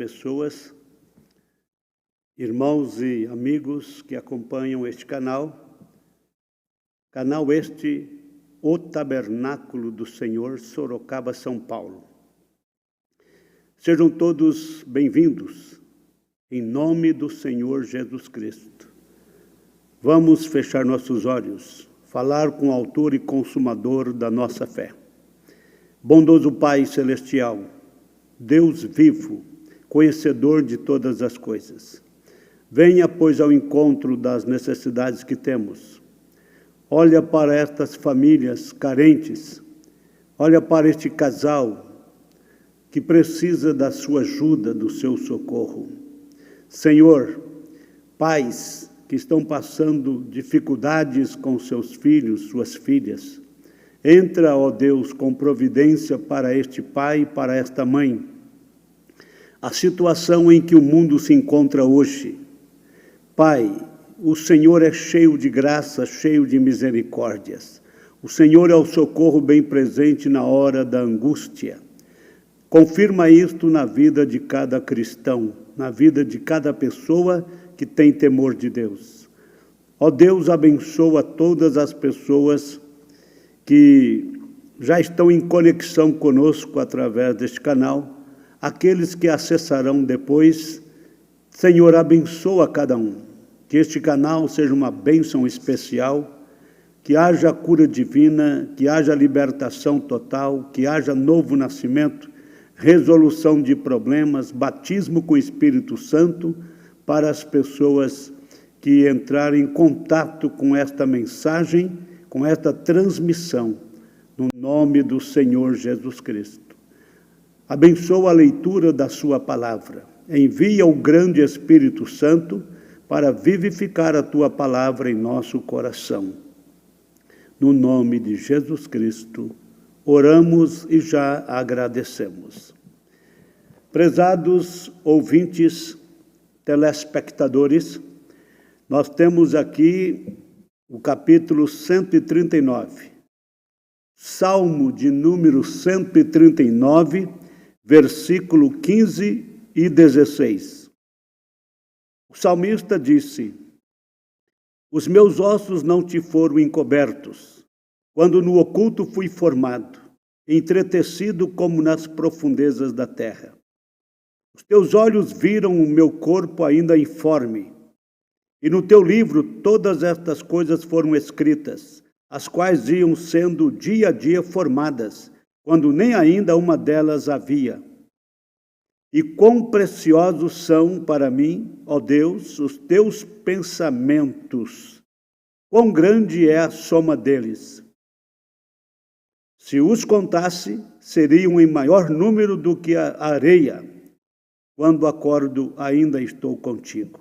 pessoas, irmãos e amigos que acompanham este canal este, O Tabernáculo do Senhor, Sorocaba, São Paulo. Sejam todos bem-vindos, em nome do Senhor Jesus Cristo. Vamos fechar nossos olhos, falar com o autor e consumador da nossa fé. Bondoso Pai Celestial, Deus vivo, conhecedor de todas as coisas, venha, pois, ao encontro das necessidades que temos. Olha para estas famílias carentes, olha para este casal que precisa da sua ajuda, do seu socorro. Senhor, pais que estão passando dificuldades com seus filhos, suas filhas, entra, ó Deus, com providência para este pai e para esta mãe. A situação em que o mundo se encontra hoje, Pai, o Senhor é cheio de graça, cheio de misericórdias. O Senhor é o socorro bem presente na hora da angústia. Confirma isto na vida de cada cristão, na vida de cada pessoa que tem temor de Deus. Ó Deus, abençoa todas as pessoas que já estão em conexão conosco através deste canal, aqueles que acessarão depois. Senhor, abençoa cada um, que este canal seja uma bênção especial, que haja cura divina, que haja libertação total, que haja novo nascimento, resolução de problemas, batismo com o Espírito Santo para as pessoas que entrarem em contato com esta mensagem, com esta transmissão, no nome do Senhor Jesus Cristo. Abençoa a leitura da sua palavra. Envia o grande Espírito Santo para vivificar a tua palavra em nosso coração. No nome de Jesus Cristo, oramos e já agradecemos. Prezados ouvintes, telespectadores, nós temos aqui o capítulo 139, Salmo de número 139, versículo 15 e 16. O salmista disse: os meus ossos não te foram encobertos, quando no oculto fui formado, entretecido como nas profundezas da terra. Os teus olhos viram o meu corpo ainda informe, e no teu livro todas estas coisas foram escritas, as quais iam sendo dia a dia formadas, quando nem ainda uma delas havia. E quão preciosos são para mim, ó Deus, os teus pensamentos, quão grande é a soma deles. Se os contasse, seriam em maior número do que a areia. Quando acordo, ainda estou contigo.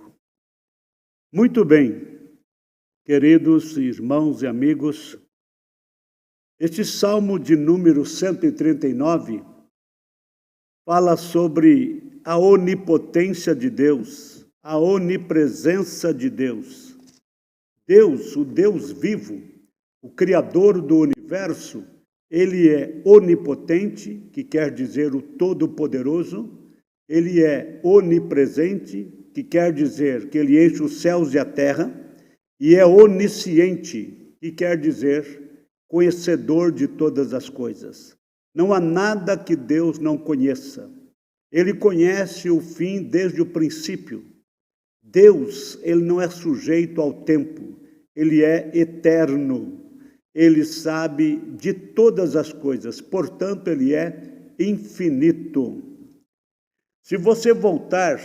Muito bem, queridos irmãos e amigos, este Salmo de número 139 fala sobre a onipotência de Deus, a onipresença de Deus. Deus, o Deus vivo, o Criador do universo, ele é onipotente, que quer dizer o Todo-Poderoso. Ele é onipresente, que quer dizer que ele enche os céus e a terra. E é onisciente, que quer dizer conhecedor de todas as coisas. Não há nada que Deus não conheça. Ele conhece o fim desde o princípio. Deus, ele não é sujeito ao tempo. Ele é eterno. Ele sabe de todas as coisas. Portanto, ele é infinito. Se você voltar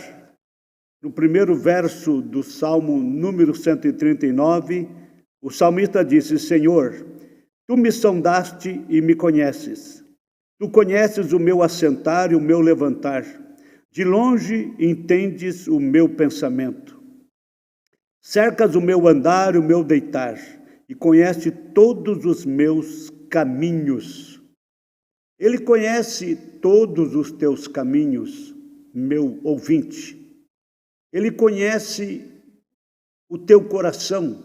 no primeiro verso do Salmo número 139, o salmista disse: Senhor, tu me sondaste e me conheces. Tu conheces o meu assentar e o meu levantar. De longe entendes o meu pensamento. Cercas o meu andar e o meu deitar, e conhece todos os meus caminhos. Ele conhece todos os teus caminhos, meu ouvinte. Ele conhece o teu coração,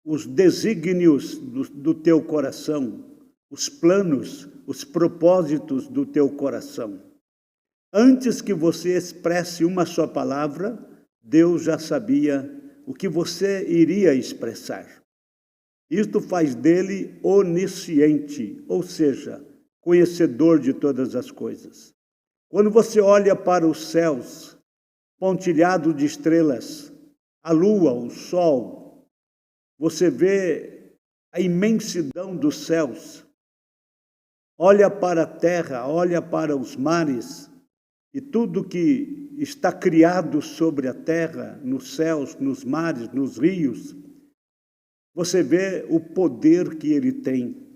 os desígnios do teu coração, os planos, os propósitos do teu coração. Antes que você expresse uma só palavra, Deus já sabia o que você iria expressar. Isto faz dele onisciente, ou seja, conhecedor de todas as coisas. Quando você olha para os céus, pontilhados de estrelas, a lua, o sol, você vê a imensidão dos céus. Olha para a terra, olha para os mares, e tudo que está criado sobre a terra, nos céus, nos mares, nos rios, você vê o poder que ele tem.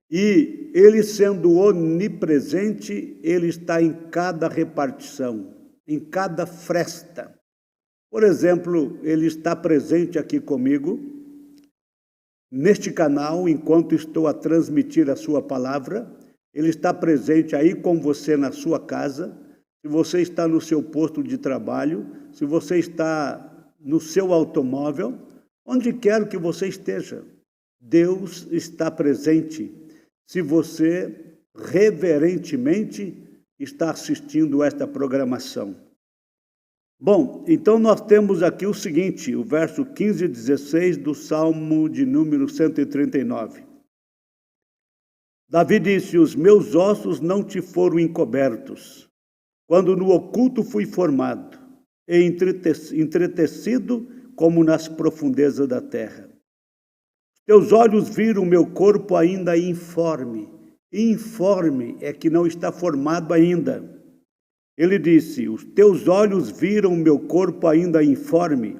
E ele, sendo onipresente, ele está em cada repartição, em cada fresta. Por exemplo, ele está presente aqui comigo, neste canal, enquanto estou a transmitir a sua palavra. Ele está presente aí com você na sua casa, se você está no seu posto de trabalho, se você está no seu automóvel, onde quer que você esteja, Deus está presente. Se você reverentemente está assistindo esta programação. Bom, então nós temos aqui o seguinte, o verso 15 e 16 do Salmo de número 139. Davi disse: os meus ossos não te foram encobertos, quando no oculto fui formado, e entretecido como nas profundezas da terra. Teus olhos viram o meu corpo ainda informe. Informe é que não está formado ainda. Ele disse: os teus olhos viram o meu corpo ainda informe,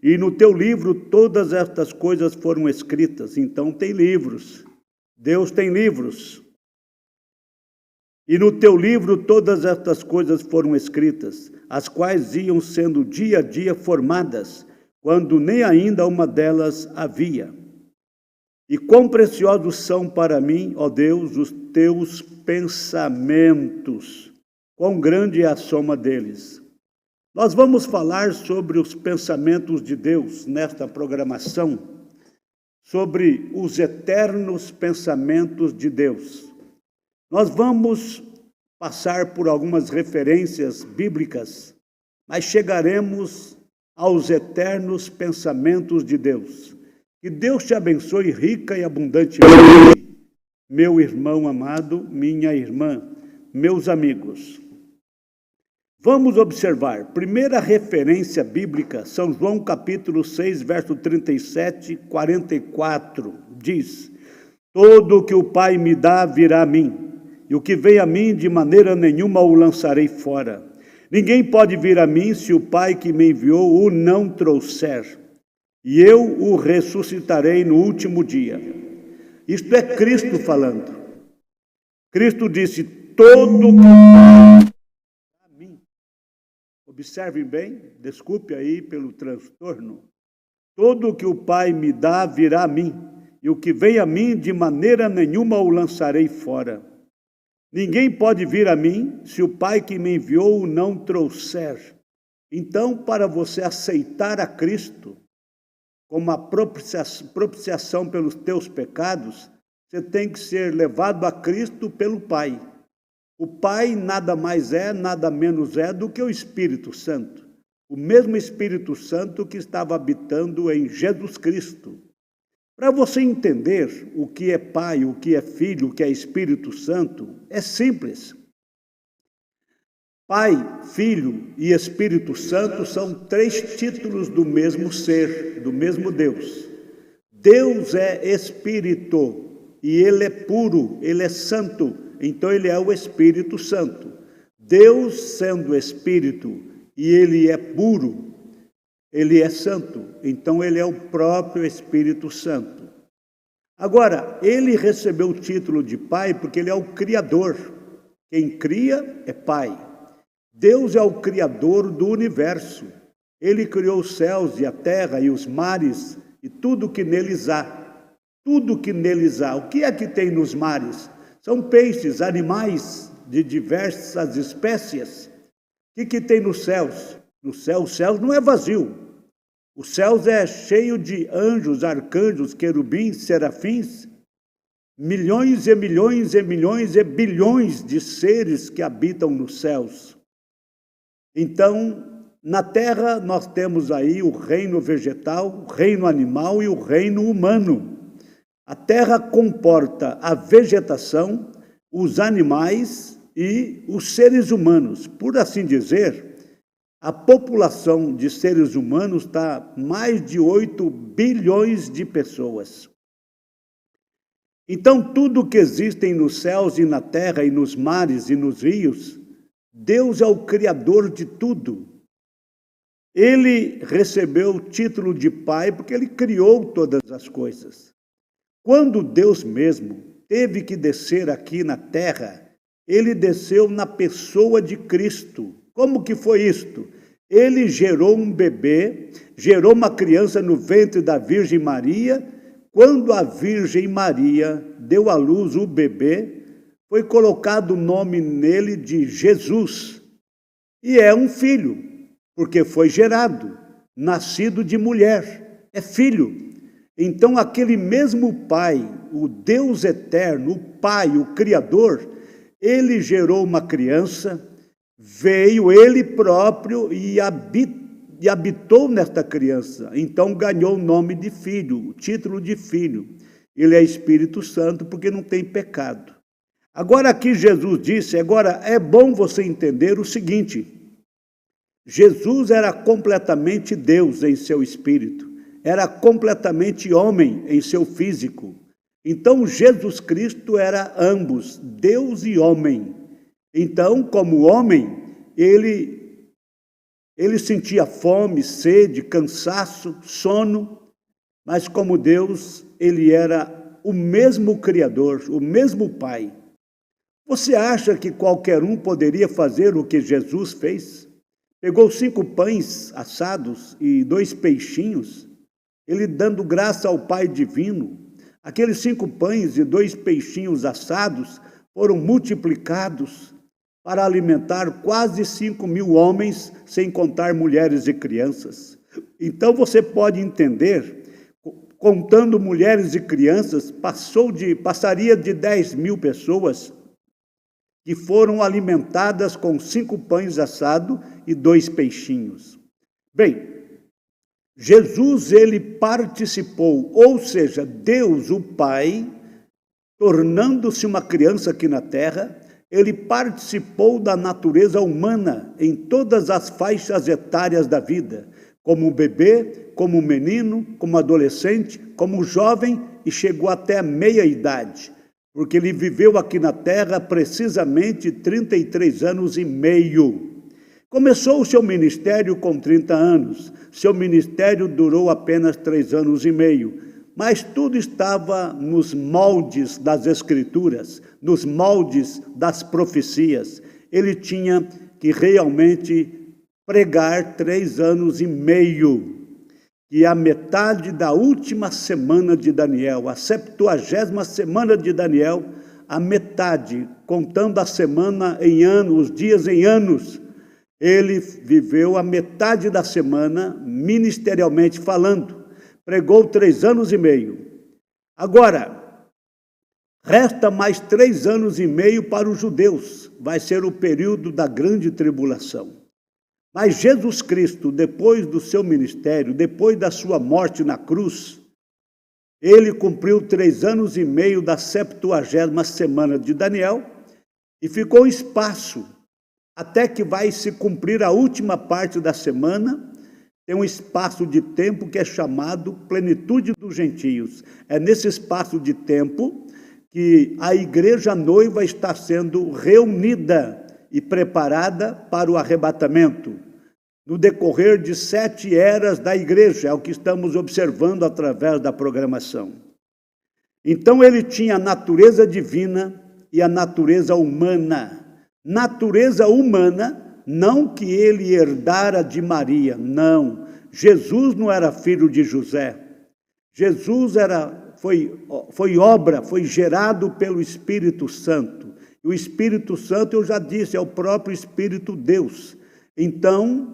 e no teu livro todas estas coisas foram escritas. Então tem livros. Deus tem livros. E no teu livro todas estas coisas foram escritas, as quais iam sendo dia a dia formadas, quando nem ainda uma delas havia. E quão preciosos são para mim, ó Deus, os teus pensamentos. Quão grande é a soma deles. Nós vamos falar sobre os pensamentos de Deus nesta programação, sobre os eternos pensamentos de Deus. Nós vamos passar por algumas referências bíblicas, mas chegaremos aos eternos pensamentos de Deus. Que Deus te abençoe rica e abundantemente, meu irmão amado, minha irmã, meus amigos. Vamos observar, primeira referência bíblica, São João capítulo 6, verso 37, 44, diz: todo o que o Pai me dá virá a mim, e o que vem a mim de maneira nenhuma o lançarei fora. Ninguém pode vir a mim se o Pai que me enviou o não trouxer, e eu o ressuscitarei no último dia. Isto é Cristo falando. Cristo disse: todo o que o Pai a mim. Observem bem, desculpe aí pelo transtorno. Todo o que o Pai me dá virá a mim, e o que vem a mim de maneira nenhuma o lançarei fora. Ninguém pode vir a mim se o Pai que me enviou o não trouxer. Então, para você aceitar a Cristo como a propiciação pelos teus pecados, você tem que ser levado a Cristo pelo Pai. O Pai nada mais é, nada menos é do que o Espírito Santo. O mesmo Espírito Santo que estava habitando em Jesus Cristo. Para você entender o que é Pai, o que é Filho, o que é Espírito Santo, é simples. Pai, Filho e Espírito Santo são três títulos do mesmo ser, do mesmo Deus. Deus é Espírito e Ele é puro, Ele é santo, então Ele é o Espírito Santo. Deus, sendo Espírito e Ele é puro, Ele é santo, então Ele é o próprio Espírito Santo. Agora, Ele recebeu o título de Pai porque Ele é o Criador. Quem cria é Pai. Deus é o Criador do universo. Ele criou os céus e a terra e os mares e tudo que neles há. Tudo que neles há. O que é que tem nos mares? São peixes, animais de diversas espécies. O que tem nos céus? No céu, os céus não é vazio. Os céus é cheio de anjos, arcanjos, querubins, serafins. milhões e milhões e milhões e bilhões de seres que habitam nos céus. Então, na terra nós temos aí o reino vegetal, o reino animal e o reino humano. A terra comporta a vegetação, os animais e os seres humanos. Por assim dizer, a população de seres humanos está mais de 8 bilhões de pessoas. Então, tudo que existe nos céus e na terra e nos mares e nos rios, Deus é o Criador de tudo. Ele recebeu o título de Pai porque Ele criou todas as coisas. Quando Deus mesmo teve que descer aqui na terra, Ele desceu na pessoa de Cristo. Como que foi isto? Ele gerou um bebê, gerou uma criança no ventre da Virgem Maria. Quando a Virgem Maria deu à luz o bebê, foi colocado o nome nele de Jesus. E é um filho, porque foi gerado, nascido de mulher, é filho. Então aquele mesmo Pai, o Deus eterno, o Pai, o Criador, Ele gerou uma criança, veio Ele próprio e habitou nesta criança. Então ganhou o nome de filho, o título de filho. Ele é Espírito Santo porque não tem pecado. Agora aqui Jesus disse, agora é bom você entender o seguinte, Jesus era completamente Deus em seu espírito, era completamente homem em seu físico. Então Jesus Cristo era ambos, Deus e homem. Então, como homem, ele sentia fome, sede, cansaço, sono, mas como Deus, ele era o mesmo Criador, o mesmo Pai. Você acha que qualquer um poderia fazer o que Jesus fez? Pegou 5 pães assados e 2 peixinhos, ele dando graça ao Pai divino. Aqueles 5 pães e 2 peixinhos assados foram multiplicados para alimentar quase 5.000 homens, sem contar mulheres e crianças. Então você pode entender, contando mulheres e crianças, passaria de 10.000 pessoas que foram alimentadas com 5 pães assados e 2 peixinhos. Bem, Jesus, ele participou, ou seja, Deus, o Pai, tornando-se uma criança aqui na terra, ele participou da natureza humana em todas as faixas etárias da vida, como bebê, como menino, como adolescente, como jovem e chegou até a meia-idade, porque ele viveu aqui na terra precisamente 33 anos e meio. Começou o seu ministério com 30 anos, seu ministério durou apenas 3 anos e meio, mas tudo estava nos moldes das Escrituras, nos moldes das profecias. Ele tinha que realmente pregar 3 anos e meio, e a metade da última semana de Daniel, a 70ª semana de Daniel, a metade, contando a semana em anos, os dias em anos, ele viveu a metade da semana, ministerialmente falando, pregou 3 anos e meio. Agora, resta mais 3 anos e meio para os judeus, vai ser o período da grande tribulação. Mas Jesus Cristo, depois do seu ministério, depois da sua morte na cruz, ele cumpriu 3 anos e meio da 70ª semana de Daniel e ficou em espaço até que vai se cumprir a última parte da semana. Tem um espaço de tempo que é chamado plenitude dos gentios. É nesse espaço de tempo que a igreja noiva está sendo reunida e preparada para o arrebatamento. No decorrer de 7 eras da igreja, é o que estamos observando através da programação. Então ele tinha a natureza divina e a natureza humana. Natureza humana, não que ele herdara de Maria, não. Jesus não era filho de José. Jesus foi gerado pelo Espírito Santo. E o Espírito Santo, eu já disse, é o próprio Espírito Deus. Então,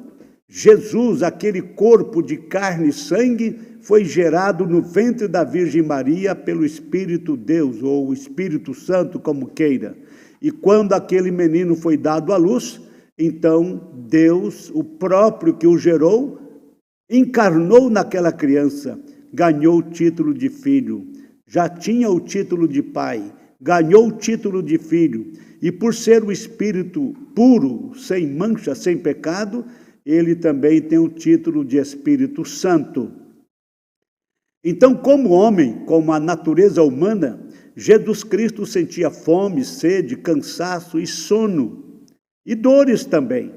Jesus, aquele corpo de carne e sangue, foi gerado no ventre da Virgem Maria pelo Espírito Deus, ou Espírito Santo, como queira. E quando aquele menino foi dado à luz, então Deus, o próprio que o gerou, encarnou naquela criança, ganhou o título de filho. Já tinha o título de pai, ganhou o título de filho. E por ser o Espírito puro, sem mancha, sem pecado, ele também tem o título de Espírito Santo. Então, como homem, como a natureza humana, Jesus Cristo sentia fome, sede, cansaço e sono, e dores também.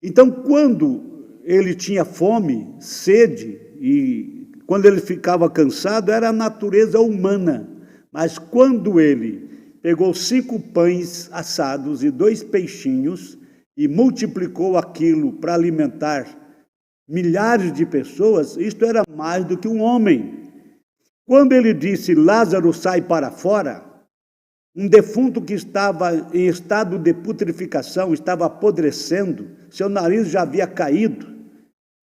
Então, quando ele tinha fome, sede, e quando ele ficava cansado, era a natureza humana. Mas quando ele pegou 5 pães assados e 2 peixinhos, e multiplicou aquilo para alimentar milhares de pessoas, isto era mais do que um homem. Quando ele disse, Lázaro, sai para fora, um defunto que estava em estado de putrificação, estava apodrecendo, seu nariz já havia caído,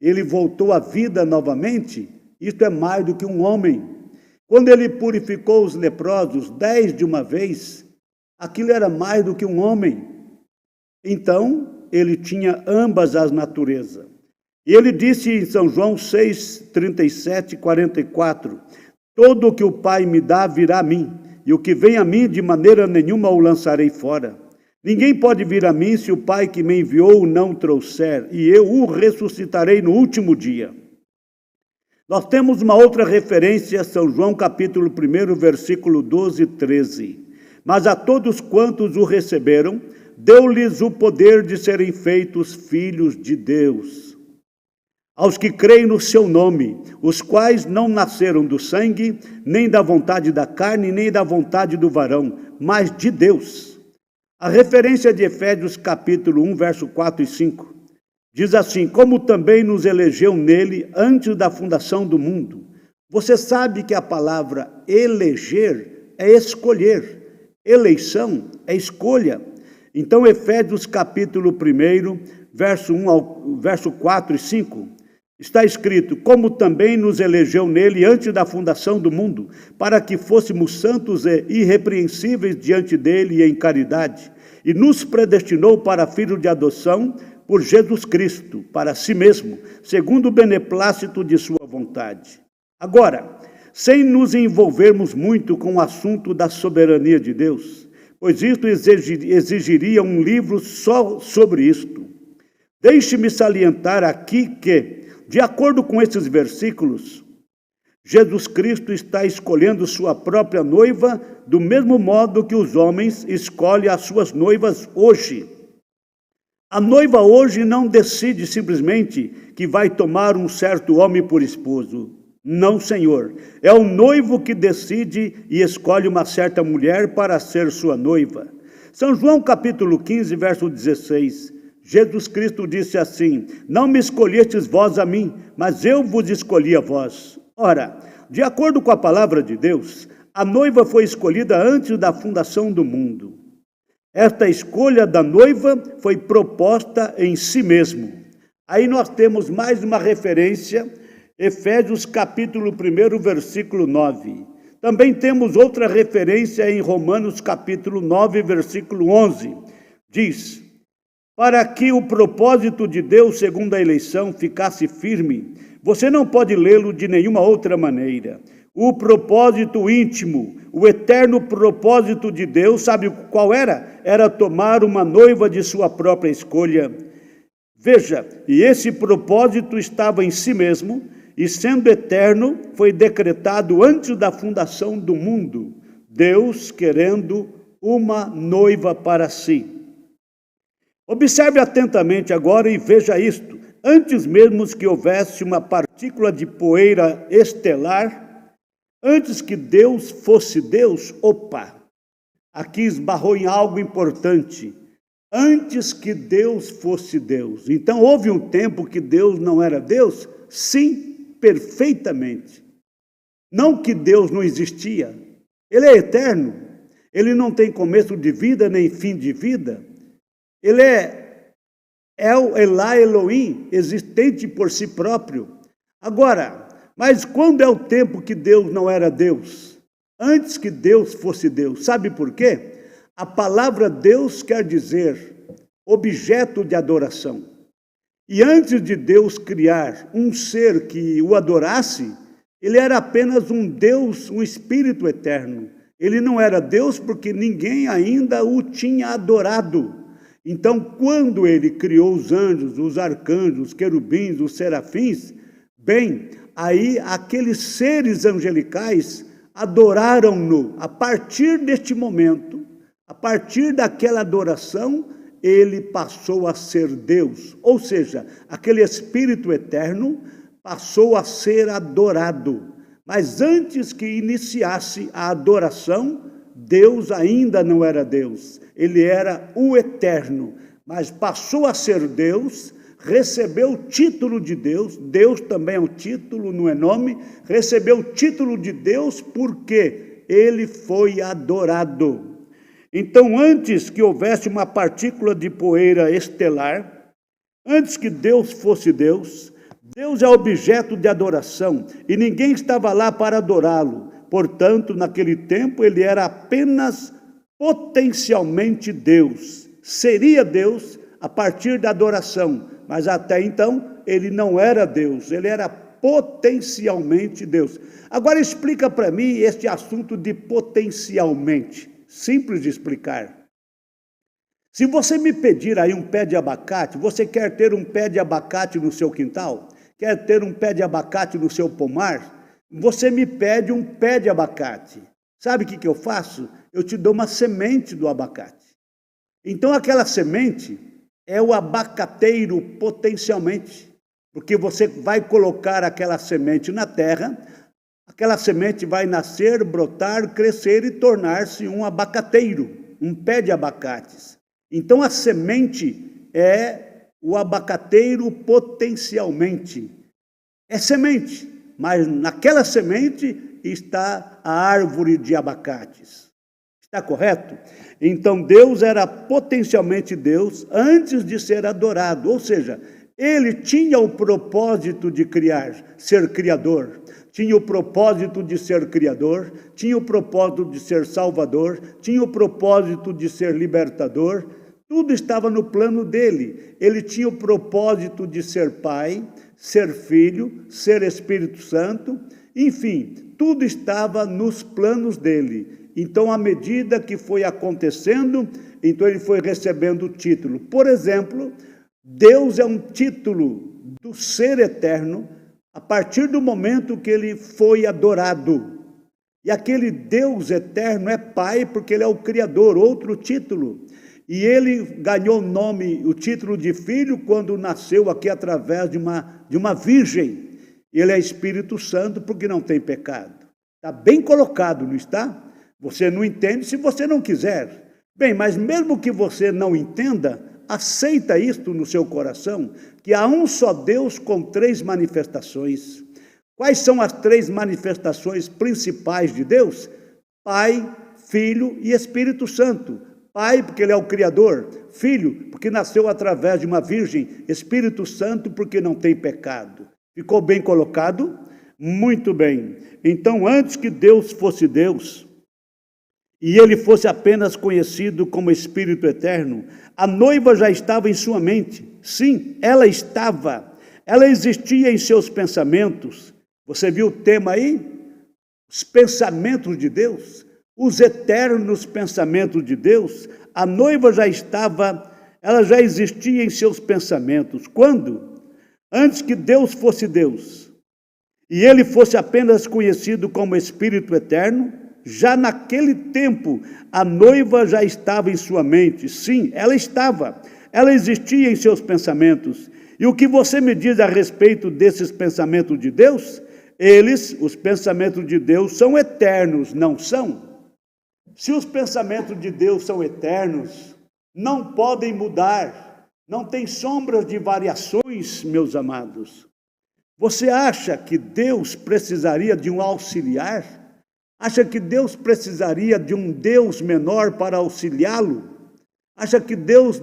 ele voltou à vida novamente, isto é mais do que um homem. Quando ele purificou os leprosos, 10 de uma vez, aquilo era mais do que um homem. Então, ele tinha ambas as naturezas. E ele disse em São João 6, 37 e 44, todo o que o Pai me dá virá a mim, e o que vem a mim de maneira nenhuma o lançarei fora. Ninguém pode vir a mim se o Pai que me enviou o não trouxer, e eu o ressuscitarei no último dia. Nós temos uma outra referência, São João capítulo 1, versículo 12 e 13. Mas a todos quantos o receberam, deu-lhes o poder de serem feitos filhos de Deus. Aos que creem no seu nome, os quais não nasceram do sangue, nem da vontade da carne, nem da vontade do varão, mas de Deus. A referência de Efésios capítulo 1, verso 4 e 5, diz assim, como também nos elegeu nele antes da fundação do mundo. Você sabe que a palavra eleger é escolher, eleição é escolha. Então, Efésios capítulo 1, verso 4 e 5, está escrito, como também nos elegeu nele antes da fundação do mundo, para que fôssemos santos e irrepreensíveis diante dele em caridade, e nos predestinou para filho de adoção por Jesus Cristo, para si mesmo, segundo o beneplácito de sua vontade. Agora, sem nos envolvermos muito com o assunto da soberania de Deus, pois isto exigiria um livro só sobre isto. Deixe-me salientar aqui que, de acordo com esses versículos, Jesus Cristo está escolhendo sua própria noiva do mesmo modo que os homens escolhem as suas noivas hoje. A noiva hoje não decide simplesmente que vai tomar um certo homem por esposo. Não, Senhor. É o noivo que decide e escolhe uma certa mulher para ser sua noiva. São João capítulo 15, verso 16. Jesus Cristo disse assim, não me escolhestes vós a mim, mas eu vos escolhi a vós. Ora, de acordo com a palavra de Deus, a noiva foi escolhida antes da fundação do mundo. Esta escolha da noiva foi proposta em si mesmo. Aí nós temos mais uma referência, Efésios capítulo 1, versículo 9. Também temos outra referência em Romanos capítulo 9, versículo 11. Diz, para que o propósito de Deus, segundo a eleição, ficasse firme, você não pode lê-lo de nenhuma outra maneira. O propósito íntimo, o eterno propósito de Deus, sabe qual era? Era tomar uma noiva de sua própria escolha. Veja, e esse propósito estava em si mesmo, e sendo eterno, foi decretado antes da fundação do mundo, Deus querendo uma noiva para si. Observe atentamente agora e veja isto. Antes mesmo que houvesse uma partícula de poeira estelar, antes que Deus fosse Deus, aqui esbarrou em algo importante. Antes que Deus fosse Deus. Então, houve um tempo que Deus não era Deus? Sim, perfeitamente. Não que Deus não existia. Ele é eterno. Ele não tem começo de vida nem fim de vida. Ele é El Elá Elohim, existente por si próprio. Agora, mas quando é o tempo que Deus não era Deus? Antes que Deus fosse Deus. Sabe por quê? A palavra Deus quer dizer objeto de adoração. E antes de Deus criar um ser que o adorasse, ele era apenas um Deus, um Espírito eterno. Ele não era Deus porque ninguém ainda o tinha adorado. Então, quando ele criou os anjos, os arcanjos, os querubins, os serafins, bem, aí aqueles seres angelicais adoraram-no. A partir deste momento, a partir daquela adoração, ele passou a ser Deus. Ou seja, aquele Espírito eterno passou a ser adorado. Mas antes que iniciasse a adoração, Deus ainda não era Deus. Ele era o eterno. Mas passou a ser Deus, recebeu o título de Deus. Deus também é um título, não é nome. Recebeu o título de Deus porque ele foi adorado. Então, antes que houvesse uma partícula de poeira estelar, antes que Deus fosse Deus, Deus é objeto de adoração e ninguém estava lá para adorá-lo. Portanto, naquele tempo, ele era apenas potencialmente Deus. Seria Deus a partir da adoração, mas até então ele não era Deus, ele era potencialmente Deus. Agora explica para mim este assunto de potencialmente. Simples de explicar. Se você me pedir aí um pé de abacate, você quer ter um pé de abacate no seu quintal? Quer ter um pé de abacate no seu pomar? Você me pede um pé de abacate. Sabe o que eu faço? Eu te dou uma semente do abacate. Então aquela semente é o abacateiro potencialmente, porque você vai colocar aquela semente na terra, aquela semente vai nascer, brotar, crescer e tornar-se um abacateiro, um pé de abacates. Então a semente é o abacateiro potencialmente. É semente, mas naquela semente está a árvore de abacates. Está correto? Então Deus era potencialmente Deus antes de ser adorado, ou seja, ele tinha o propósito de criar, ser criador. Tinha o propósito de ser criador, tinha o propósito de ser salvador, tinha o propósito de ser libertador, tudo estava no plano dele. Ele tinha o propósito de ser pai, ser filho, ser Espírito Santo, enfim, tudo estava nos planos dele. Então, à medida que foi acontecendo, então ele foi recebendo o título. Por exemplo, Deus é um título do ser eterno, a partir do momento que ele foi adorado. E aquele Deus eterno é Pai, porque ele é o Criador, outro título. E ele ganhou o título de filho, quando nasceu aqui através de uma virgem. Ele é Espírito Santo, porque não tem pecado. Está bem colocado, não está? Você não entende se você não quiser. Bem, mas mesmo que você não entenda, aceita isto no seu coração, que há um só Deus com 3 manifestações. Quais são as 3 manifestações principais de Deus? Pai, Filho e Espírito Santo. Pai, porque ele é o Criador. Filho, porque nasceu através de uma virgem. Espírito Santo, porque não tem pecado. Ficou bem colocado? Muito bem. Então, antes que Deus fosse Deus, e ele fosse apenas conhecido como Espírito Eterno, a noiva já estava em sua mente. Sim, ela estava. Ela existia em seus pensamentos. Você viu o tema aí? Os pensamentos de Deus, os eternos pensamentos de Deus. A noiva já estava, ela já existia em seus pensamentos. Quando? Antes que Deus fosse Deus, e ele fosse apenas conhecido como Espírito Eterno, já naquele tempo, a noiva já estava em sua mente. Sim, ela estava. Ela existia em seus pensamentos. E o que você me diz a respeito desses pensamentos de Deus? Os pensamentos de Deus, são eternos, não são? Se os pensamentos de Deus são eternos, não podem mudar. Não tem sombras de variações, meus amados. Você acha que Deus precisaria de um auxiliar? Acha que Deus precisaria de um Deus menor para auxiliá-lo? Acha que Deus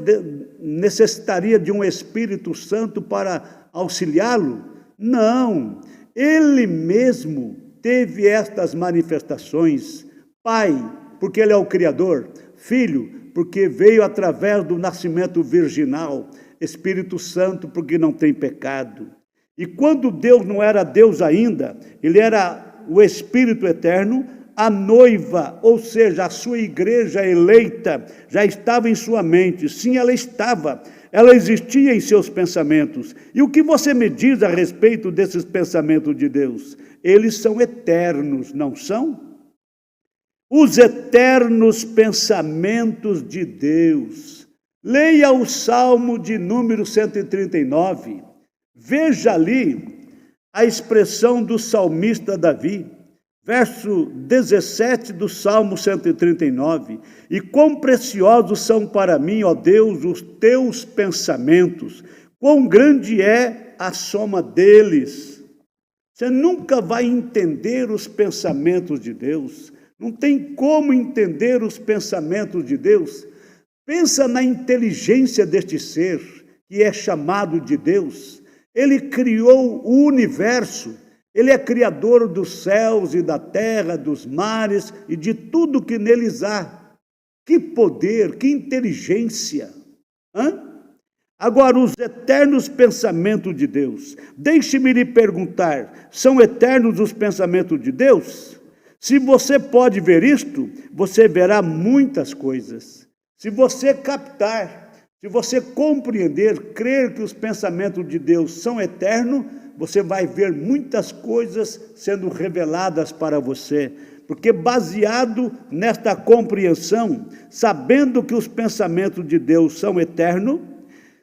necessitaria de um Espírito Santo para auxiliá-lo? Não, ele mesmo teve estas manifestações. Pai, porque ele é o Criador. Filho, porque veio através do nascimento virginal. Espírito Santo, porque não tem pecado. E quando Deus não era Deus ainda, ele era o Espírito eterno, a noiva, ou seja, a sua igreja eleita, já estava em sua mente. Sim, ela estava, ela existia em seus pensamentos. E o que você me diz a respeito desses pensamentos de Deus? Eles são eternos, não são? Os eternos pensamentos de Deus. Leia o Salmo de número 139. Veja ali a expressão do salmista Davi. Verso 17 do Salmo 139. E quão preciosos são para mim, ó Deus, os teus pensamentos. Quão grande é a soma deles. Você nunca vai entender os pensamentos de Deus. Não tem como entender os pensamentos de Deus. Pensa na inteligência deste ser, que é chamado de Deus. Ele criou o universo. Ele é criador dos céus e da terra, dos mares e de tudo que neles há. Que poder, que inteligência! Agora, os eternos pensamentos de Deus. Deixe-me lhe perguntar, são eternos os pensamentos de Deus? Se você pode ver isto, você verá muitas coisas. Se você captar, se você compreender, crer que os pensamentos de Deus são eternos, você vai ver muitas coisas sendo reveladas para você. Porque baseado nesta compreensão, sabendo que os pensamentos de Deus são eternos,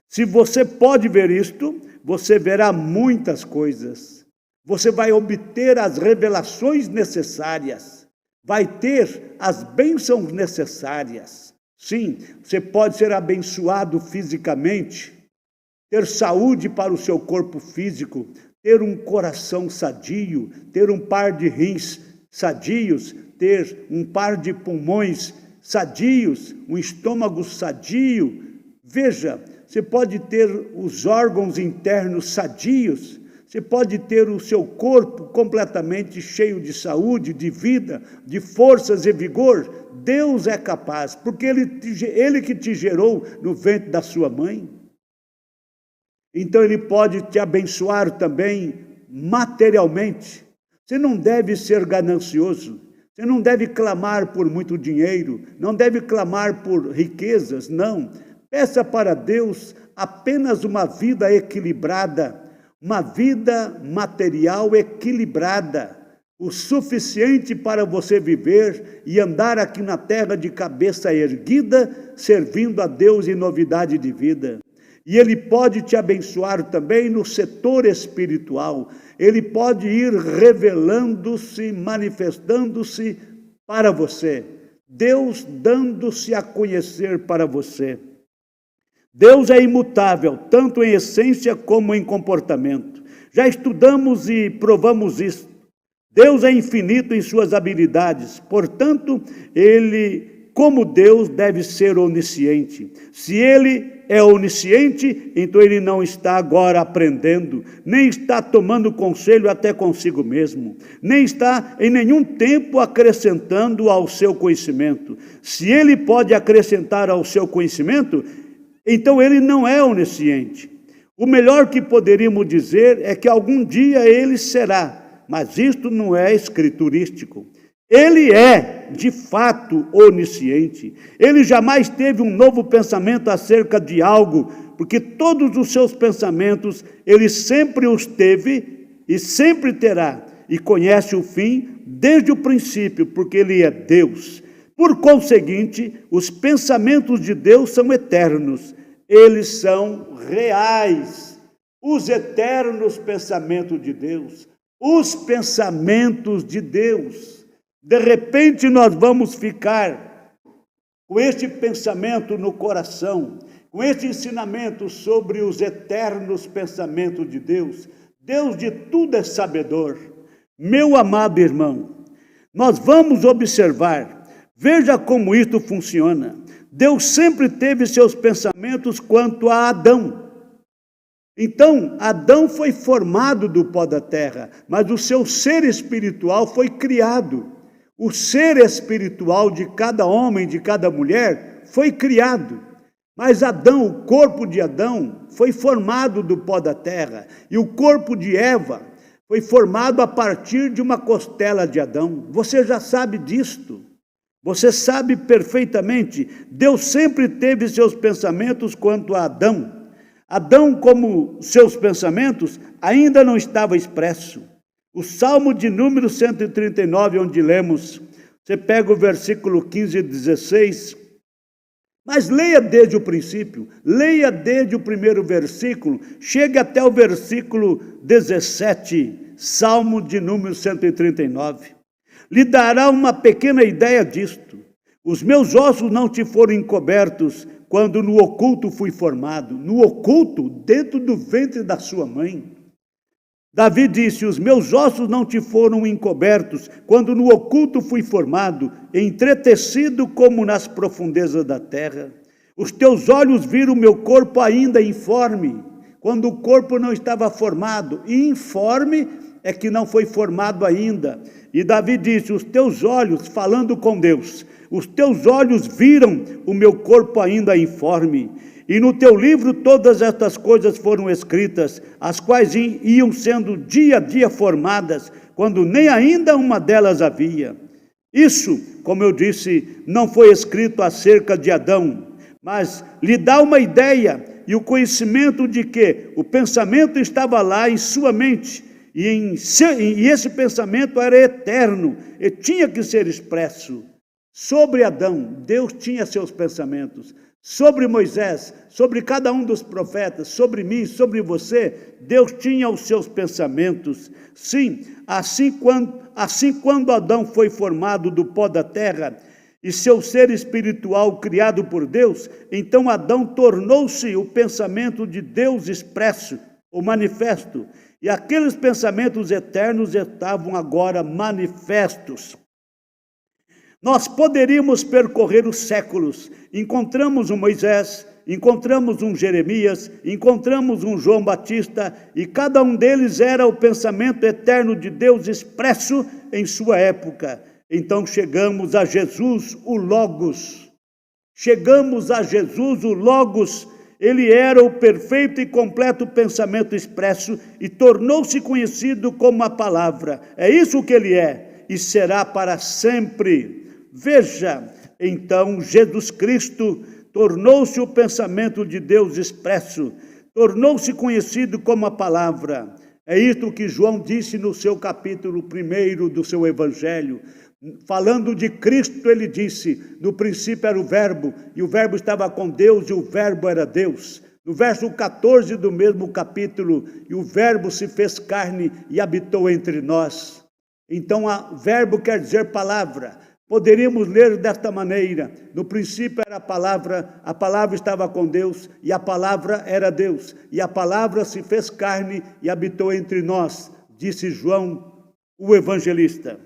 se você pode ver isto, você verá muitas coisas. Você vai obter as revelações necessárias, vai ter as bênçãos necessárias. Sim, você pode ser abençoado fisicamente, ter saúde para o seu corpo físico, ter um coração sadio, ter um par de rins sadios, ter um par de pulmões sadios, um estômago sadio. Veja, você pode ter os órgãos internos sadios, você pode ter o seu corpo completamente cheio de saúde, de vida, de forças e vigor. Deus é capaz, porque Ele que te gerou no ventre da sua mãe. Então Ele pode te abençoar também materialmente. Você não deve ser ganancioso, você não deve clamar por muito dinheiro, não deve clamar por riquezas, não. Peça para Deus apenas uma vida equilibrada, uma vida material equilibrada, o suficiente para você viver e andar aqui na terra de cabeça erguida, servindo a Deus em novidade de vida. E Ele pode te abençoar também no setor espiritual. Ele pode ir revelando-se, manifestando-se para você. Deus dando-se a conhecer para você. Deus é imutável, tanto em essência como em comportamento. Já estudamos e provamos isso. Deus é infinito em suas habilidades, portanto, Ele, como Deus, deve ser onisciente. Se Ele é onisciente, então Ele não está agora aprendendo, nem está tomando conselho até consigo mesmo, nem está em nenhum tempo acrescentando ao seu conhecimento. Se Ele pode acrescentar ao seu conhecimento, então Ele não é onisciente. O melhor que poderíamos dizer é que algum dia Ele será, mas isto não é escriturístico. Ele é, de fato, onisciente. Ele jamais teve um novo pensamento acerca de algo, porque todos os seus pensamentos, Ele sempre os teve e sempre terá, e conhece o fim desde o princípio, porque Ele é Deus. Por conseguinte, os pensamentos de Deus são eternos, eles são reais. Os eternos pensamentos de Deus, os pensamentos de Deus. De repente nós vamos ficar com este pensamento no coração, com este ensinamento sobre os eternos pensamentos de Deus. Deus de tudo é sabedor. Meu amado irmão, nós vamos observar, veja como isto funciona. Deus sempre teve seus pensamentos quanto a Adão. Então, Adão foi formado do pó da terra, mas o seu ser espiritual foi criado. O ser espiritual de cada homem, de cada mulher, foi criado. Mas Adão, o corpo de Adão, foi formado do pó da terra. E o corpo de Eva foi formado a partir de uma costela de Adão. Você já sabe disto. Você sabe perfeitamente. Deus sempre teve seus pensamentos quanto a Adão. Adão, como seus pensamentos, ainda não estava expresso. O Salmo de número 139, onde lemos, você pega o versículo 15 e 16, mas leia desde o princípio, leia desde o primeiro versículo, chegue até o versículo 17, Salmo de número 139. Lhe dará uma pequena ideia disto. Os meus ossos não te foram encobertos quando no oculto fui formado. No oculto, dentro do ventre da sua mãe. Davi disse, os meus ossos não te foram encobertos quando no oculto fui formado, entretecido como nas profundezas da terra. Os teus olhos viram o meu corpo ainda informe, quando o corpo não estava formado, e informe é que não foi formado ainda. E Davi disse, os teus olhos, falando com Deus, os teus olhos viram o meu corpo ainda informe. E no teu livro todas estas coisas foram escritas, as quais iam sendo dia a dia formadas, quando nem ainda uma delas havia. Isso, como eu disse, não foi escrito acerca de Adão, mas lhe dá uma ideia e o conhecimento de que o pensamento estava lá em sua mente, e esse pensamento era eterno, e tinha que ser expresso. Sobre Adão, Deus tinha seus pensamentos. Sobre Moisés, sobre cada um dos profetas, sobre mim, sobre você, Deus tinha os seus pensamentos. Sim, assim quando Adão foi formado do pó da terra e seu ser espiritual criado por Deus, então Adão tornou-se o pensamento de Deus expresso, o manifesto, e aqueles pensamentos eternos estavam agora manifestos. Nós poderíamos percorrer os séculos, encontramos um Moisés, encontramos um Jeremias, encontramos um João Batista, e cada um deles era o pensamento eterno de Deus expresso em sua época. Então chegamos a Jesus, o Logos. Chegamos a Jesus, o Logos. Ele era o perfeito e completo pensamento expresso e tornou-se conhecido como a palavra. É isso que ele é e será para sempre. Veja, então, Jesus Cristo tornou-se o pensamento de Deus expresso, tornou-se conhecido como a palavra. É isto que João disse no seu capítulo 1 do seu evangelho. Falando de Cristo, ele disse, no princípio era o verbo, e o verbo estava com Deus, e o verbo era Deus. No verso 14 do mesmo capítulo, e o verbo se fez carne e habitou entre nós. Então, verbo quer dizer palavra. Poderíamos ler desta maneira, no princípio era a palavra estava com Deus, e a palavra era Deus, e a palavra se fez carne e habitou entre nós, disse João, o evangelista.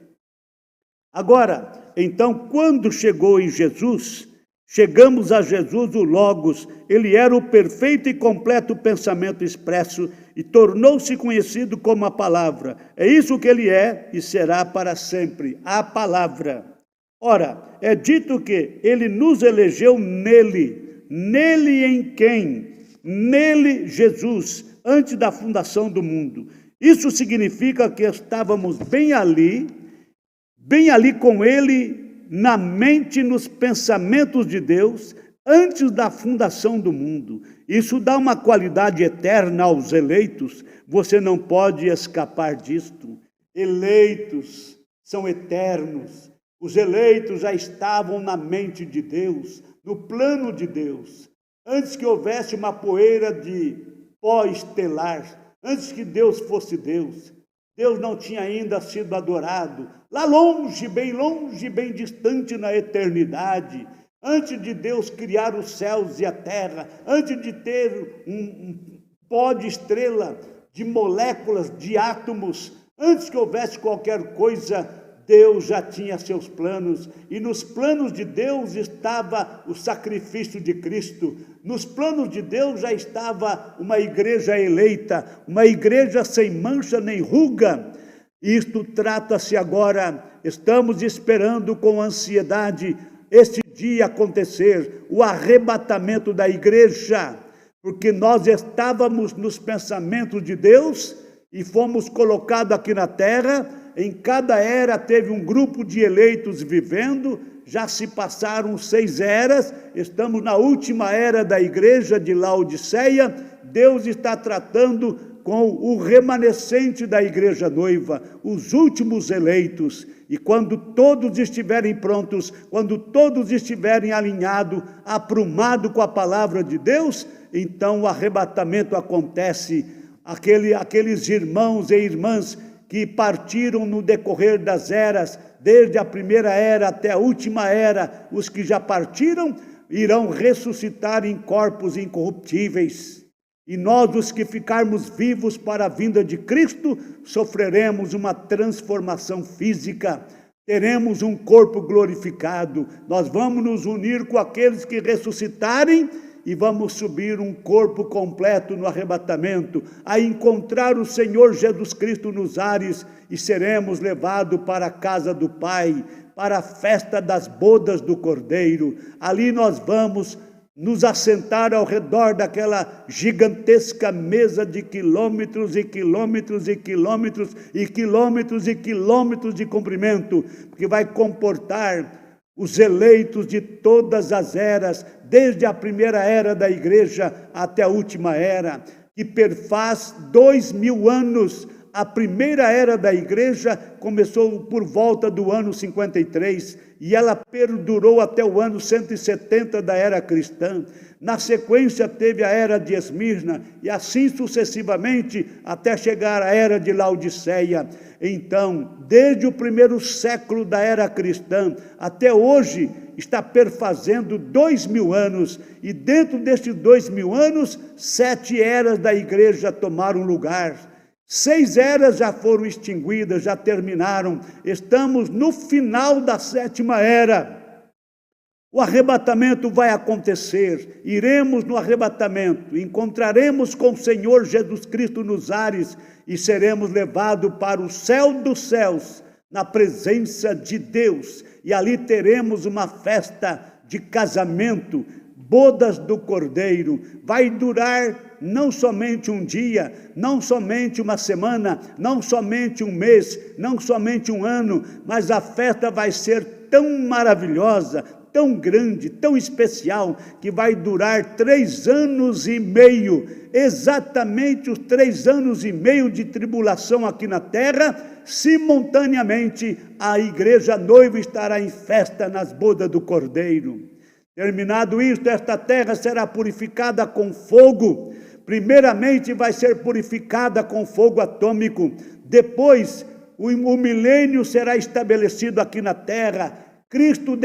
Agora, então, quando chegou em Jesus, chegamos a Jesus, o Logos, ele era o perfeito e completo pensamento expresso e tornou-se conhecido como a palavra. É isso que ele é e será para sempre, a palavra. Ora, é dito que ele nos elegeu nele em quem? Nele, Jesus, antes da fundação do mundo. Isso significa que estávamos bem ali com ele, na mente, nos pensamentos de Deus, antes da fundação do mundo. Isso dá uma qualidade eterna aos eleitos, você não pode escapar disto. Eleitos são eternos. Os eleitos já estavam na mente de Deus, no plano de Deus, antes que houvesse uma poeira de pó estelar, antes que Deus fosse Deus. Deus não tinha ainda sido adorado, lá longe, bem distante na eternidade, antes de Deus criar os céus e a terra, antes de ter um pó de estrela, de moléculas, de átomos, antes que houvesse qualquer coisa, Deus já tinha seus planos, e nos planos de Deus estava o sacrifício de Cristo. Nos planos de Deus já estava uma igreja eleita, uma igreja sem mancha nem ruga. Isto trata-se agora, estamos esperando com ansiedade este dia acontecer, o arrebatamento da igreja, porque nós estávamos nos pensamentos de Deus e fomos colocados aqui na terra. Em cada era teve um grupo de eleitos vivendo, já se passaram 6 eras, estamos na última era da igreja de Laodiceia. Deus está tratando com o remanescente da igreja noiva, os últimos eleitos. E quando todos estiverem prontos, quando todos estiverem alinhados, aprumados com a palavra de Deus, então o arrebatamento acontece. Aqueles irmãos e irmãs que partiram no decorrer das eras, desde a primeira era até a última era, os que já partiram irão ressuscitar em corpos incorruptíveis. E nós, os que ficarmos vivos para a vinda de Cristo, sofreremos uma transformação física, teremos um corpo glorificado. Nós vamos nos unir com aqueles que ressuscitarem e vamos subir um corpo completo no arrebatamento, a encontrar o Senhor Jesus Cristo nos ares, e seremos levados para a casa do Pai, para a festa das bodas do Cordeiro. Ali nós vamos nos assentar ao redor daquela gigantesca mesa de quilômetros e quilômetros e quilômetros e quilômetros e quilômetros de comprimento, que vai comportar os eleitos de todas as eras, desde a primeira era da igreja até a última era, que perfaz 2000 anos. A primeira era da igreja começou por volta do ano 53 e ela perdurou até o ano 170 da era cristã. Na sequência teve a era de Esmirna e assim sucessivamente até chegar à era de Laodiceia. Então, desde o primeiro século da era cristã até hoje, está perfazendo 2000 anos, e dentro destes 2000 anos, 7 eras da igreja tomaram lugar. 6 eras já foram extinguidas, já terminaram. Estamos no final da 7ª era. O arrebatamento vai acontecer. Iremos no arrebatamento, encontraremos com o Senhor Jesus Cristo nos ares e seremos levados para o céu dos céus, na presença de Deus. E ali teremos uma festa de casamento, bodas do Cordeiro. Vai durar não somente um dia, não somente uma semana, não somente um mês, não somente um ano, mas a festa vai ser tão maravilhosa, tão grande, tão especial, que vai durar 3 anos e meio, exatamente os 3 anos e meio de tribulação aqui na terra. Simultaneamente a igreja noiva estará em festa nas bodas do Cordeiro. Terminado isto, esta terra será purificada com fogo. Primeiramente vai ser purificada com fogo atômico. Depois o milênio será estabelecido aqui na terra. Cristo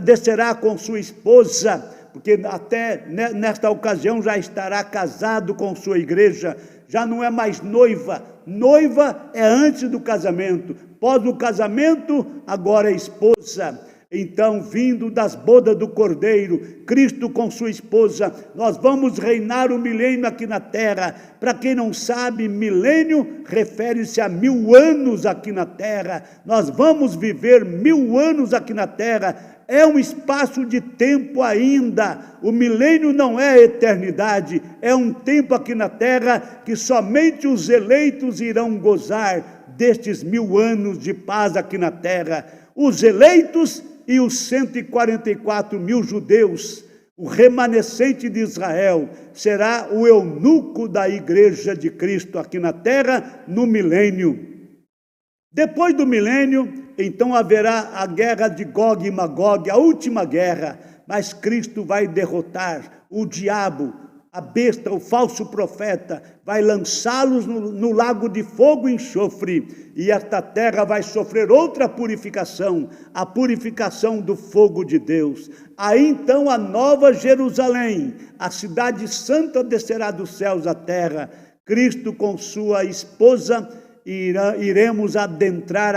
descerá com sua esposa, porque até nesta ocasião já estará casado com sua igreja. Já não é mais noiva. Noiva é antes do casamento. Pós o casamento, agora é esposa. Então, vindo das bodas do Cordeiro, Cristo com sua esposa, nós vamos reinar o milênio aqui na terra. Para quem não sabe, milênio refere-se a 1000 anos aqui na terra. Nós vamos viver 1000 anos aqui na terra. É um espaço de tempo ainda. O milênio não é a eternidade, é um tempo aqui na terra que somente os eleitos irão gozar destes 1000 anos de paz aqui na terra. Os eleitos e os 144 mil judeus, o remanescente de Israel, será o eunuco da igreja de Cristo aqui na terra no milênio. Depois do milênio, então haverá a guerra de Gog e Magog, a última guerra, mas Cristo vai derrotar o diabo, a besta, o falso profeta, vai lançá-los no lago de fogo e enxofre, e esta terra vai sofrer outra purificação, a purificação do fogo de Deus. Aí então a nova Jerusalém, a cidade santa, descerá dos céus à terra. Cristo com sua esposa, iremos adentrar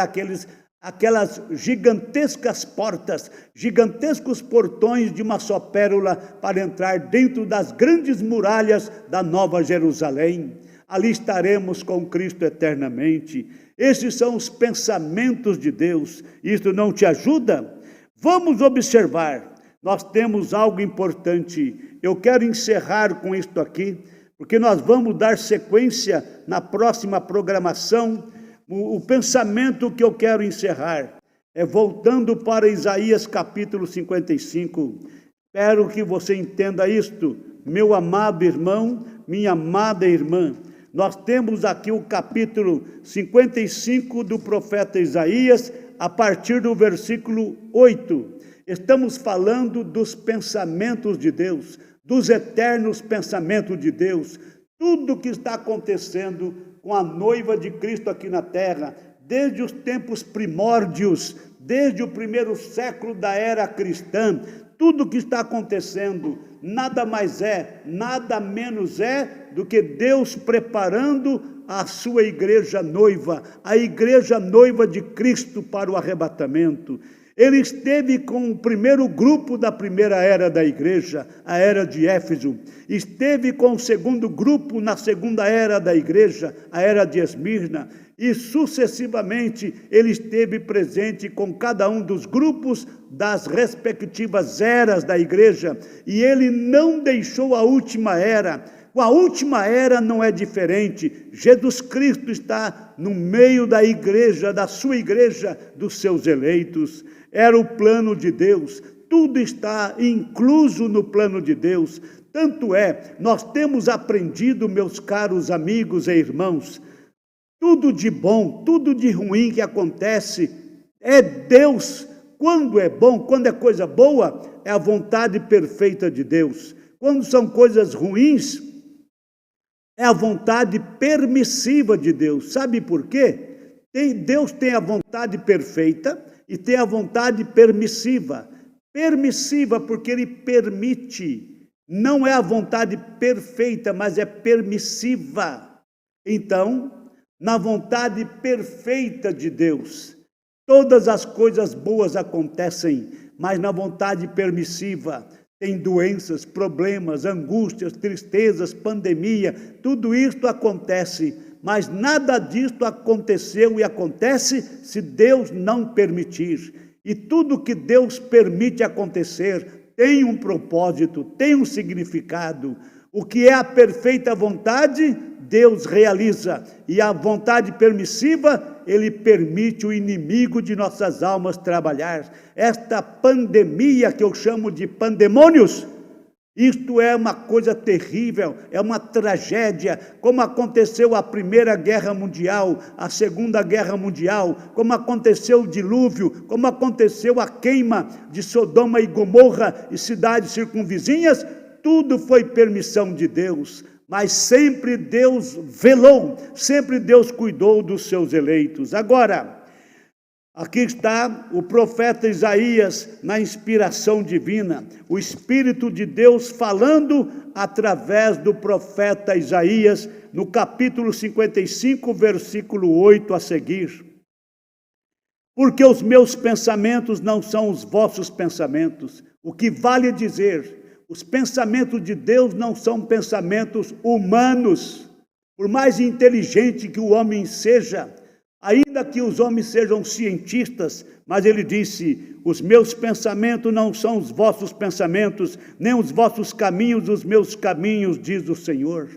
aquelas gigantescas portas, gigantescos portões de uma só pérola para entrar dentro das grandes muralhas da Nova Jerusalém. Ali estaremos com Cristo eternamente. Esses são os pensamentos de Deus. Isso não te ajuda? Vamos observar. Nós temos algo importante. Eu quero encerrar com isto aqui, porque nós vamos dar sequência na próxima programação. O pensamento que eu quero encerrar é voltando para Isaías capítulo 55. Espero que você entenda isto, meu amado irmão, minha amada irmã. Nós temos aqui o capítulo 55 do profeta Isaías, a partir do versículo 8. Estamos falando dos pensamentos de Deus, dos eternos pensamentos de Deus, tudo que está acontecendo com a noiva de Cristo aqui na terra, desde os tempos primórdios, desde o primeiro século da era cristã, tudo que está acontecendo, nada mais é, nada menos é do que Deus preparando a sua igreja noiva, a igreja noiva de Cristo para o arrebatamento. Ele esteve com o primeiro grupo da primeira era da igreja, a era de Éfeso. Esteve com o segundo grupo na segunda era da igreja, a era de Esmirna. E sucessivamente ele esteve presente com cada um dos grupos das respectivas eras da igreja. E ele não deixou a última era. A última era não é diferente. Jesus Cristo está no meio da igreja, da sua igreja, dos seus eleitos. Era o plano de Deus, tudo está incluso no plano de Deus. Tanto é, nós temos aprendido, meus caros amigos e irmãos, tudo de bom, tudo de ruim que acontece é Deus. Quando é bom, quando é coisa boa, é a vontade perfeita de Deus. Quando são coisas ruins, é a vontade permissiva de Deus. Sabe por quê? Deus tem a vontade perfeita e tem a vontade permissiva. Permissiva porque Ele permite. Não é a vontade perfeita, mas é permissiva. Então, na vontade perfeita de Deus, todas as coisas boas acontecem, mas na vontade permissiva tem doenças, problemas, angústias, tristezas, pandemia, tudo isto acontece, mas nada disto aconteceu e acontece se Deus não permitir. E tudo que Deus permite acontecer tem um propósito, tem um significado. O que é a perfeita vontade, Deus realiza. E a vontade permissiva, Ele permite o inimigo de nossas almas trabalhar. Esta pandemia que eu chamo de pandemônios, isto é uma coisa terrível, é uma tragédia, como aconteceu a Primeira Guerra Mundial, a Segunda Guerra Mundial, como aconteceu o dilúvio, como aconteceu a queima de Sodoma e Gomorra e cidades circunvizinhas, tudo foi permissão de Deus, mas sempre Deus velou, sempre Deus cuidou dos seus eleitos. Agora, aqui está o profeta Isaías na inspiração divina, o Espírito de Deus falando através do profeta Isaías, no capítulo 55, versículo 8 a seguir. Porque os meus pensamentos não são os vossos pensamentos, o que vale dizer, os pensamentos de Deus não são pensamentos humanos, por mais inteligente que o homem seja, ainda que os homens sejam cientistas, mas ele disse, os meus pensamentos não são os vossos pensamentos, nem os vossos caminhos, os meus caminhos, diz o Senhor.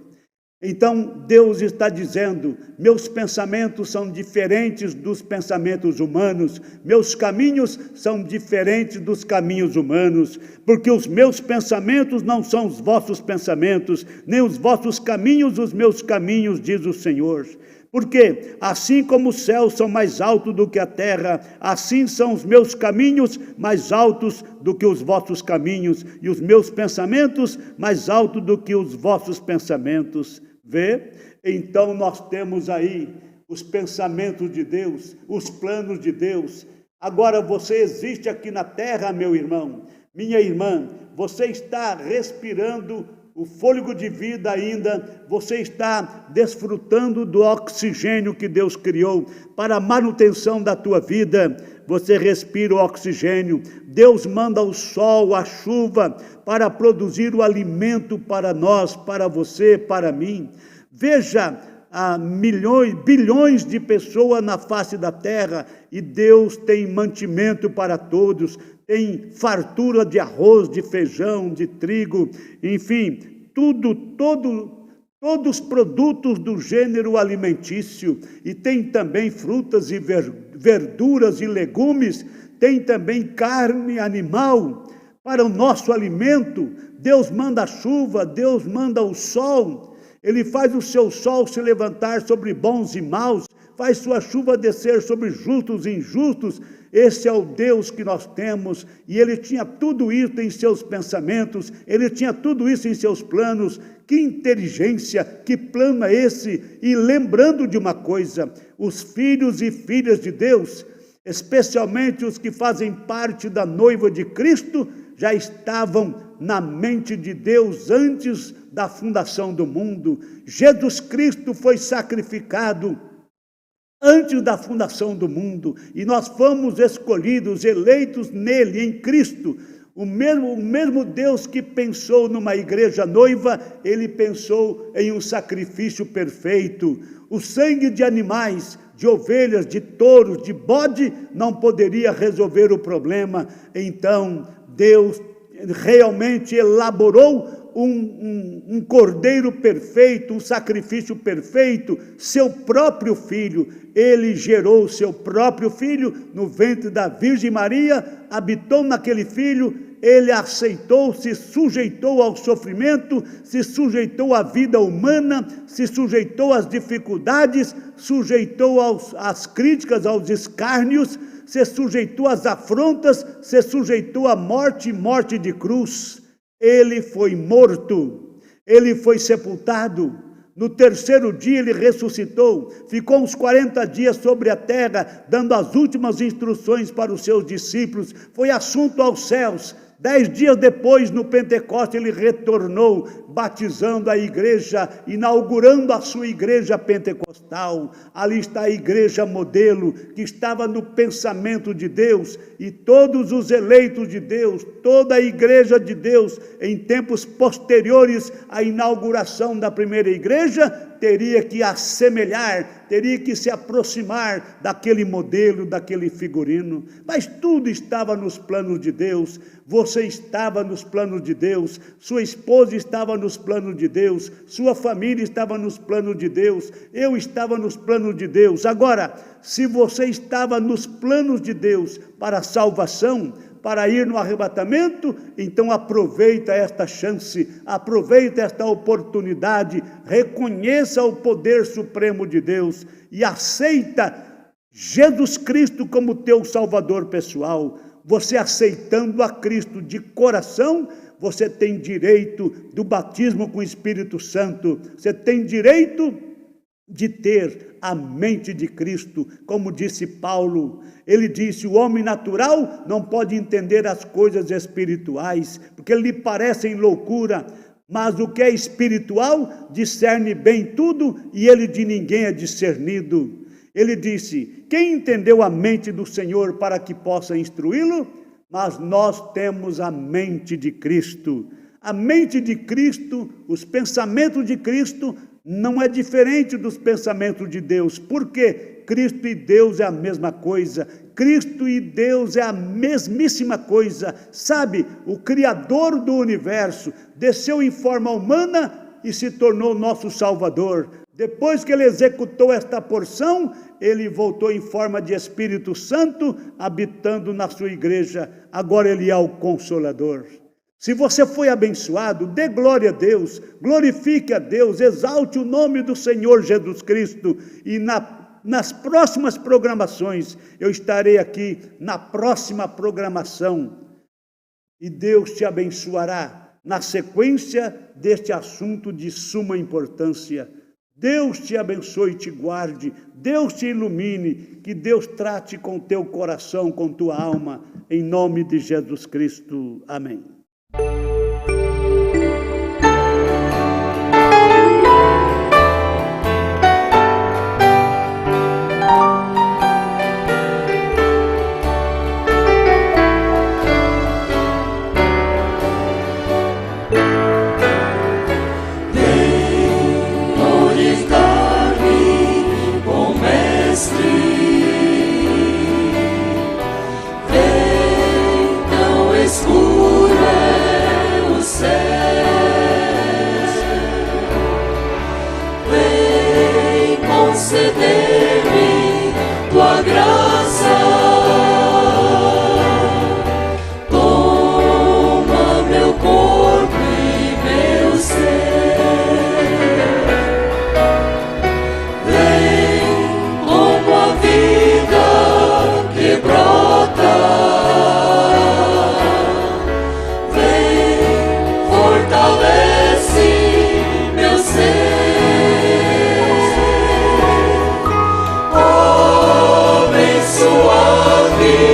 Então Deus está dizendo, meus pensamentos são diferentes dos pensamentos humanos, meus caminhos são diferentes dos caminhos humanos, porque os meus pensamentos não são os vossos pensamentos, nem os vossos caminhos, os meus caminhos, diz o Senhor. Porque assim como os céus são mais altos do que a terra, assim são os meus caminhos mais altos do que os vossos caminhos, e os meus pensamentos mais altos do que os vossos pensamentos. Vê? Então nós temos aí os pensamentos de Deus, os planos de Deus. Agora você existe aqui na terra, meu irmão, minha irmã, você está respirando o fôlego de vida ainda, você está desfrutando do oxigênio que Deus criou para a manutenção da tua vida. Você respira o oxigênio, Deus manda o sol, a chuva, para produzir o alimento para nós, para você, para mim. Veja, há milhões, bilhões de pessoas na face da terra, e Deus tem mantimento para todos, tem fartura de arroz, de feijão, de trigo, enfim, todos os produtos do gênero alimentício, e tem também frutas e verduras e legumes, tem também carne animal para o nosso alimento. Deus manda a chuva, Deus manda o sol, Ele faz o seu sol se levantar sobre bons e maus, faz sua chuva descer sobre justos e injustos. Esse é o Deus que nós temos, e Ele tinha tudo isso em seus pensamentos, Ele tinha tudo isso em seus planos. Que inteligência, que plano é esse? E lembrando de uma coisa, os filhos e filhas de Deus, especialmente os que fazem parte da noiva de Cristo, já estavam na mente de Deus antes da fundação do mundo. Jesus Cristo foi sacrificado antes da fundação do mundo, e nós fomos escolhidos, eleitos nele, em Cristo. O mesmo Deus que pensou numa igreja noiva, Ele pensou em um sacrifício perfeito. O sangue de animais, de ovelhas, de touros, de bode, não poderia resolver o problema. Então, Deus realmente elaborou um cordeiro perfeito, um sacrifício perfeito, seu próprio filho. Ele gerou seu próprio filho no ventre da Virgem Maria, habitou naquele filho, ele aceitou, se sujeitou ao sofrimento, se sujeitou à vida humana, se sujeitou às dificuldades, sujeitou às críticas, aos escárnios, se sujeitou às afrontas, se sujeitou à morte de cruz. Ele foi morto, ele foi sepultado. No terceiro dia ele ressuscitou, ficou uns 40 dias sobre a terra, dando as últimas instruções para os seus discípulos, foi assunto aos céus. 10 dias depois, no Pentecostes, ele retornou, batizando a igreja, inaugurando a sua igreja pentecostal. Ali está a igreja modelo, que estava no pensamento de Deus, e todos os eleitos de Deus, toda a igreja de Deus, em tempos posteriores à inauguração da primeira igreja, teria que assemelhar, teria que se aproximar daquele modelo, daquele figurino. Mas tudo estava nos planos de Deus. Você estava nos planos de Deus, sua esposa estava nos planos de Deus, sua família estava nos planos de Deus, eu estava nos planos de Deus. Agora, se você estava nos planos de Deus para a salvação, para ir no arrebatamento, então aproveita esta chance, aproveita esta oportunidade, reconheça o poder supremo de Deus e aceita Jesus Cristo como teu Salvador pessoal. Você aceitando a Cristo de coração, você tem direito do batismo com o Espírito Santo, você tem direito de ter a mente de Cristo, como disse Paulo. Ele disse: o homem natural não pode entender as coisas espirituais, porque lhe parecem loucura, mas o que é espiritual discerne bem tudo, e ele de ninguém é discernido. Ele disse: quem entendeu a mente do Senhor para que possa instruí-lo? Mas nós temos a mente de Cristo. A mente de Cristo, os pensamentos de Cristo, não é diferente dos pensamentos de Deus. Por quê? Cristo e Deus é a mesma coisa. Cristo e Deus é a mesmíssima coisa. Sabe, o Criador do universo desceu em forma humana e se tornou nosso Salvador. Depois que ele executou esta porção, ele voltou em forma de Espírito Santo, habitando na sua igreja. Agora ele é o Consolador. Se você foi abençoado, dê glória a Deus, glorifique a Deus, exalte o nome do Senhor Jesus Cristo. E nas próximas programações, eu estarei aqui na próxima programação. E Deus te abençoará na sequência deste assunto de suma importância. Deus te abençoe e te guarde, Deus te ilumine, que Deus trate com teu coração, com tua alma, em nome de Jesus Cristo. Amém. conceder-me tua graça. Toma meu corpo e meu ser. Vem como a vida que brota. Vem, fortalece meu ser. Suave